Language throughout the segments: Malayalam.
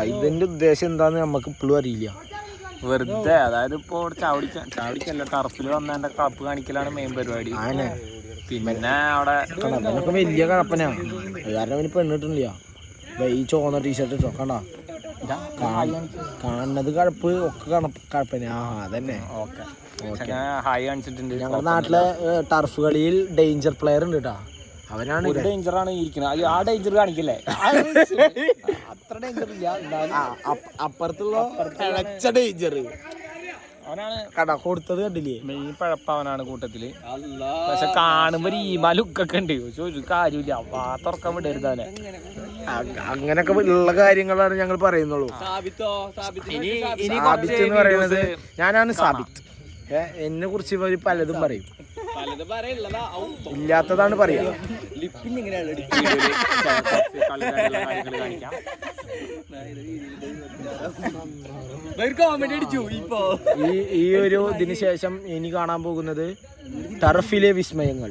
ഇതിന്റെ ഉദ്ദേശം എന്താന്ന് നമുക്ക് ഇപ്പോഴും അറിയില്ല. വെറുതെ അതായത് ഇപ്പൊ ചാവടിക്കല്ല ടർഫിൽ വന്നതിന്റെ കപ്പ് കാണിക്കലാണ് മെയിൻ പരിപാടി. പിന്നെ അവിടെ വലിയ കഴപ്പനാ കാരണം അവന് പെണ്ണിട്ടില്ല. ഈ ചോന്ന ടീഷർട്ട് ഇട്ടോ കണ്ടാ കാണുന്നത് കഴപ്പ് ഒക്കെ കഴപ്പന. അതന്നെ ഹായ് കാണിച്ചിട്ടുണ്ട്. ഞങ്ങളുടെ നാട്ടിലെ ടർഫ് കളിയിൽ ഡേഞ്ചർ പ്ലെയർ ഉണ്ട് കേട്ടാ. അവനാണ് ഡേഞ്ചറാണ് ഇരിക്കുന്നത്. ആ ഡേഞ്ചർ കാണിക്കില്ലേ? അത്ര ഡേഞ്ചർ ഇല്ല. അപ്പുറത്തുള്ള ഡേഞ്ചർ അവനാണ് കട കൊടുത്തത് കണ്ടില്ലേ? മെയിൻ പഴപ്പ് അവനാണ് കൂട്ടത്തില്. പക്ഷെ കാണുമ്പോ ഈമാ ലുക്കൊക്കെ ഉണ്ട്. ഒരു കാര്യമില്ല. തുറക്കാൻ വിടരുതാനെ. അങ്ങനൊക്കെ ഉള്ള കാര്യങ്ങളാണ് ഞങ്ങൾ പറയുന്നുള്ളൂ. സാബിത്ത് എന്ന് പറയുന്നത് ഞാനാണ് സാബിത്ത്. എന്നെ കുറിച്ച് ഇവർ പലതും പറയും. ഇല്ലാത്തതാണ് പറയാ. ഈ ഒരു ഇതിന് ശേഷം ഇനി കാണാൻ പോകുന്നത് ടർഫിലെ വിസ്മയങ്ങൾ.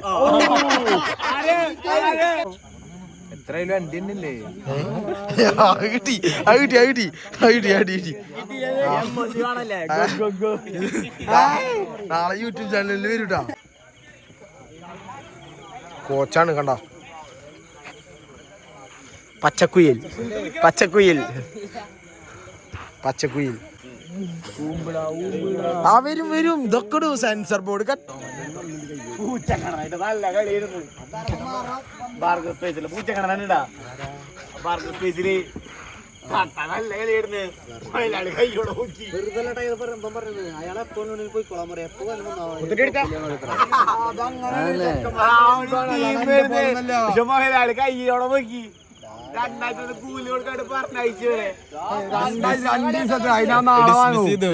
എത്രയായാലും വണ്ടി തന്നെയല്ലേ? നാളെ യൂട്യൂബ് ചാനലിൽ വരൂട്ടാ. കോച്ചാണ് കണ്ട പച്ചക്കുയിൽ വരും ഇതൊക്കെ സെൻസർ ബോർഡ് നല്ല കളിയായിരുന്നു. പൂച്ചക്കണ നല്ല കളിയായിരുന്നു. കയ്യോടെ നോക്കി മൊഹലാളി കയ്യോടെ നോക്കി 2000 കൂലി കൊടുക്കാണ്ട് പറഞ്ഞയച്ചു.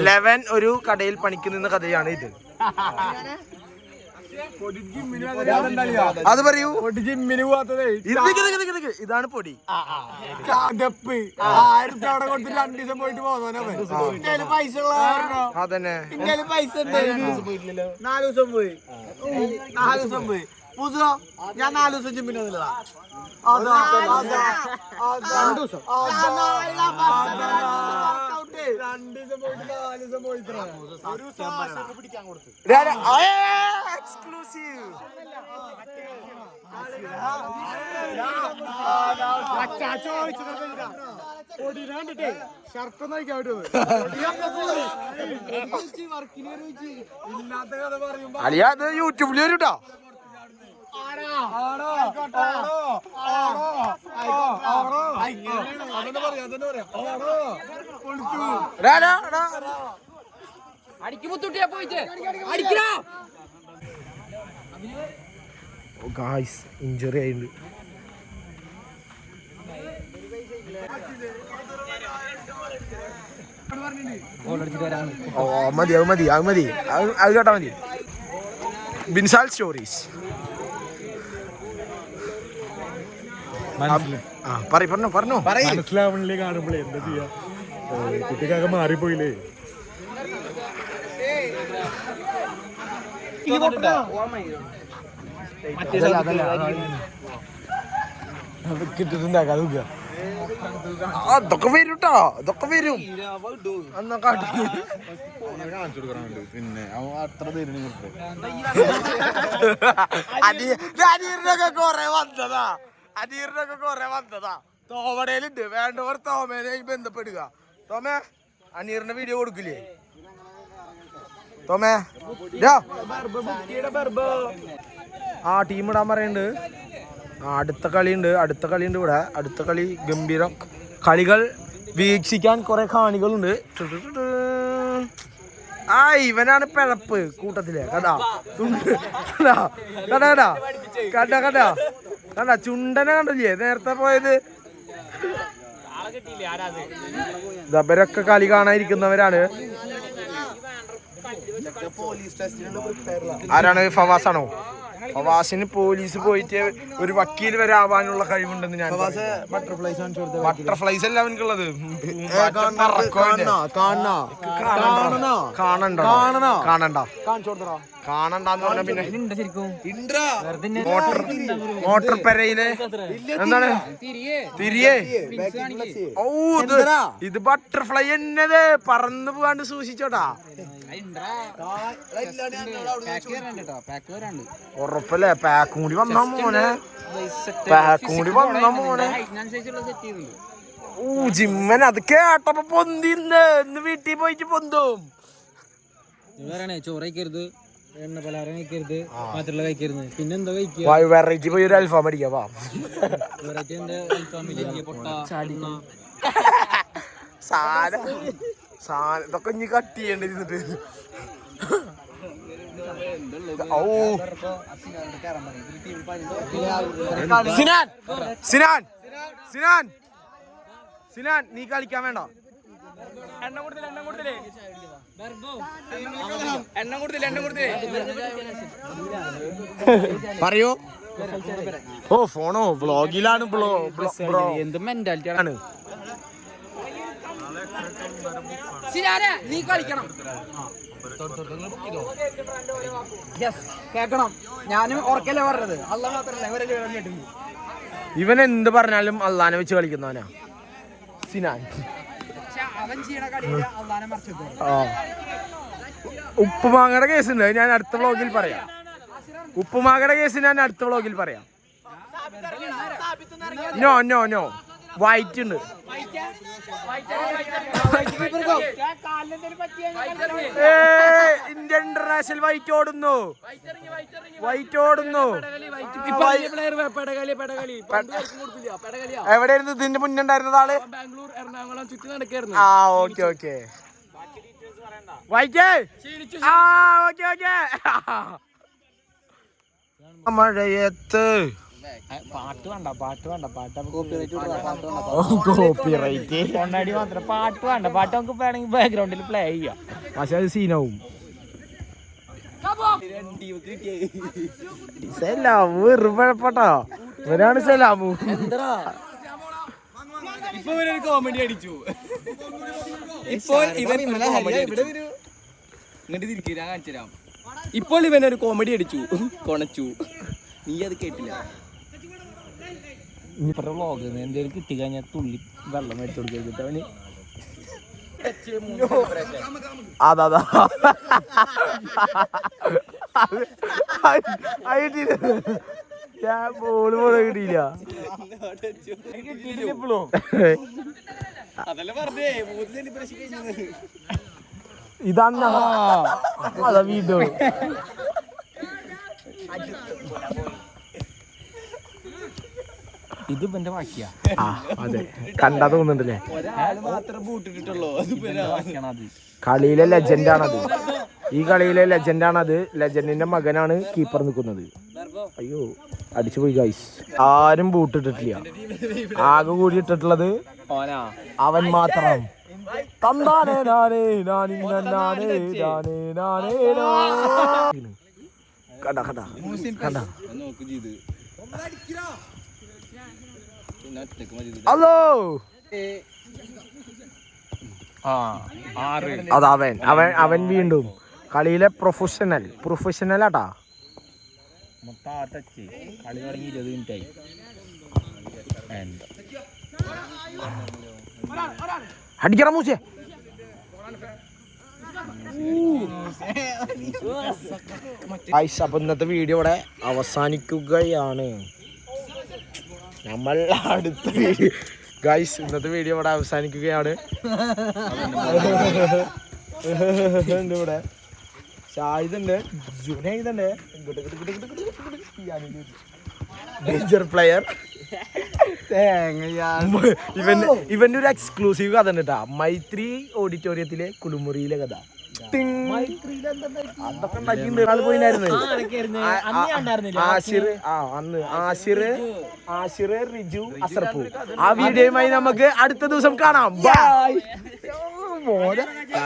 11 ഒരു കടയിൽ പണിക്ക് നിന്ന കഥയാണ് ഇത്. അത് പറയൂ. ജിമ്മിന് പോവാത്തത് ഇതാണ് പൊടി. 1000 അവിടെ കൊടുത്ത് 2 ദിവസം പോയിട്ട് പോകുന്ന പൈസ അതന്നെ. പൈസ 4 ദിവസം പോയി. ഞാൻ 4 ദിവസം ജിമ്മിന് വന്നില്ല. അലിയാ അത് യൂട്യൂബിൽ വരൂട്ടോ. ഇഞ്ചുറി ആയിട്ടുണ്ട്. മതി അത് കേട്ടാ മതി. ബിൻസാൽ സ്റ്റോറീസ് പറഞ്ഞു മനസ്സിലാവണില്ലേ? കാണുമ്പോഴേ എന്താ ചെയ്യാ? കുട്ടിക്കൊക്കെ മാറിപ്പോയില്ലേ? അതൊക്കെ വരൂട്ടോ. ഇതൊക്കെ വരും. പിന്നെ അത്ര അനീറിനൊക്കെ കൊറേ വന്നതാ. തോമടയിലുണ്ട്. വേണ്ടവർ തോമേനെ ബന്ധപ്പെടുക. തോമേ അനീറിന്റെ വീഡിയോ കൊടുക്കില്ലേ? തോമേ ടീം ഇടാൻ പറയുന്നുണ്ട്. അടുത്ത കളിയുണ്ട് ഇവിടെ. അടുത്ത കളി ഗംഭീരം. കളികൾ വീക്ഷിക്കാൻ കുറെ കാണികളുണ്ട്. ഇവനാണ് പിഴപ്പ് കൂട്ടത്തിലെ. കണ്ടാ ചുണ്ടനെ കണ്ടില്ലേ നേരത്തെ പോയത്? ഇവരൊക്കെ കളി കാണാനിരിക്കുന്നവരാണ്. ആരാണ്? ഫവാസാണോ? ഫവാസിന് പോലീസ് പോയിട്ട് ഒരു വക്കീൽ വരെ ആവാനുള്ള കഴിവുണ്ടെന്ന് ഞാൻ ബട്ടർഫ്ലൈസ് അല്ല അവനക്കുള്ളത്. കാണണ്ടെന്ന് പറഞ്ഞ പിന്നെ മോട്ടർ പെരയിലെ എന്താണ് തിരിയേ. ഓ ഇത് ബട്ടർഫ്ലൈ എന്നത് പറന്ന് പോകാണ്ട് സൂക്ഷിച്ചോട്ടാ. ഉറപ്പല്ലേ? പാക്കും കൂടി വന്നാ മോനെ, പാക്കും കൂടി വന്നാ മോനെ. ഓ ജിമ്മൻ അത് കേട്ടപ്പോ പൊന്തിന്ന് ഇന്ന് വീട്ടിൽ പോയിട്ട് പൊന്തും. ചോറ് കഴിക്കരുത്, എണ്ണ പലഹാരം കഴിക്കരുത്, മാത്രമുള്ള കഴിക്കരുത്. പിന്നെന്താ കഴിക്കുക? വെറൈറ്റി പോയി ഒരു അൽഫാം അടിക്കാം. ഇതൊക്കെ ഇനി കട്ട് ചെയ്യേണ്ടിരുന്നിട്ട്. ഓ സിനാൻ സിനാൻ സിനാൻ സിനാൻ നീ കളിക്കാൻ വേണ്ട. പറയൂ. ഓ ഫോണോ വ്ളോഗിലാണ്. എന്ത് മെന്റാലിറ്റി ആണ്. നീ കളിക്കണം, കേക്കണം. ഞാനും ഓർക്കല്ലേ പറഞ്ഞത്. അല്ല മാത്രല്ല ഇവൻ എന്ത് പറഞ്ഞാലും അള്ളാനെ വെച്ച് കളിക്കുന്നവനാ സിനാൻ. അവൻ ചെയ്യണ കളിയില് അള്ളാനെ മറിച്ചിട്ടു. ഉപ്പുമാങ്ങയുടെ കേസുണ്ട്, ഞാൻ അടുത്ത വ്ളോഗിൽ പറയാം. ഉപ്പുമാങ്ങയുടെ കേസ് ഞാൻ അടുത്ത വ്ളോഗിൽ പറയാം. നോ നോ നോ വൈറ്റ് ഉണ്ട്. ഇന്ത്യൻ ഇന്റർനാഷണൽ വൈറ്റ് ഓടുന്നു, വൈറ്റ് ഓടുന്നു. എവിടെയായിരുന്നു ഇതിന്റെ മുന്നേ ഉണ്ടായിരുന്നത് ആള്? ബാംഗ്ലൂർ, എറണാകുളം ചുറ്റി നടക്കായിരുന്നു. ആ ഓക്കെ ഓക്കെ വൈറ്റ്. ആ ഓക്കെ ഓക്കെ. മഴയത്ത് പാട്ട് വേണ്ട, പാട്ട് വേണ്ട, പാട്ട് കോപ്പിറൈറ്റ് കൊണ്ടാടി മാത്രം. പാട്ട് വേണ്ട, പാട്ട് നമുക്ക് വേണമെങ്കിൽ ബാക്ക്ഗ്രൗണ്ടിൽ പ്ലേ ചെയ്യാം. പക്ഷെ അത് സീനാവും. സലാമു ഇറുപഴപ്പട്ടോ, ഇവരാണ് സലാമു. ഇപ്പൊ ഇവരൊരു കോമഡി അടിച്ചു. ഇപ്പോൾ ഇവൻ ഇങ്ങോട്ട് തിരിച്ചു ഞാൻ കാണിച്ചു തരാം. ഇപ്പോൾ ഇവനൊരു കോമഡി അടിച്ചു, കൊണച്ചു. നീ അത് കേട്ടില്ല. ഇനിയിപ്പോ വ്ളോഗ് എന്തെങ്കിലും കിട്ടിക്കഴിഞ്ഞാൽ തുള്ളി വെള്ളം മേടിച്ചു കൊടുക്കരുത് അവന്. അതാ ഞാൻ ബോള് പോലെ കിട്ടിയില്ല. ഇതന്നാ അതാ വീണ്ടും ഇത് ഇവന്റെ ബാക്കിയാ. അതെ കണ്ടാ തോന്നുന്നുണ്ടല്ലേ. കളിയിലെ ലെജൻഡാണത്, ഈ കളിയിലെ ലെജൻഡാണത്. ലെജൻഡിന്റെ മകനാണ് കീപ്പർ നിൽക്കുന്നത്. അയ്യോ അടിച്ചു പോയി ഗൈസ്. ആരും ബൂട്ടിട്ടിട്ടില്ല, ആകെ കൂടി ഇട്ടിട്ടുള്ളത് അവൻ മാത്രം. കണ്ട കണ്ട കണ്ട. ഹലോ അതവൻ അവൻ അവൻ വീണ്ടും കളിയിലെ പ്രൊഫഷണൽ ആട്ടാ. കളി തുടങ്ങി 20 മിനിറ്റായി. അടിക്കണം മൂസേ. അപ്പൊ ഇന്നത്തെ വീഡിയോ ഇവിടെ അവസാനിക്കുകയാണ്. നമ്മൾ അടുത്ത ഗൈസ് ഇന്നത്തെ വീഡിയോ ഇവിടെ അവസാനിക്കുകയാണ്. ഇവിടെ ഷാഹിദുണ്ട്, ജുനൈദുണ്ട്, മേജർ പ്ലെയർ. ഇവന്റെ ഒരു എക്സ്ക്ലൂസീവ് കഥ ഉണ്ട് കേട്ടാ. മൈത്രി ഓഡിറ്റോറിയത്തിലെ കുളിമുറിയിലെ കഥ. അതൊക്കെ ഉണ്ടാക്കിയിട്ടുണ്ട്. പോയിണ്ടായിരുന്നു ആഷിർ റിജു അസർപ്പു. ആ വീഡിയോയുമായി നമുക്ക് അടുത്ത ദിവസം കാണാം. ബൈ.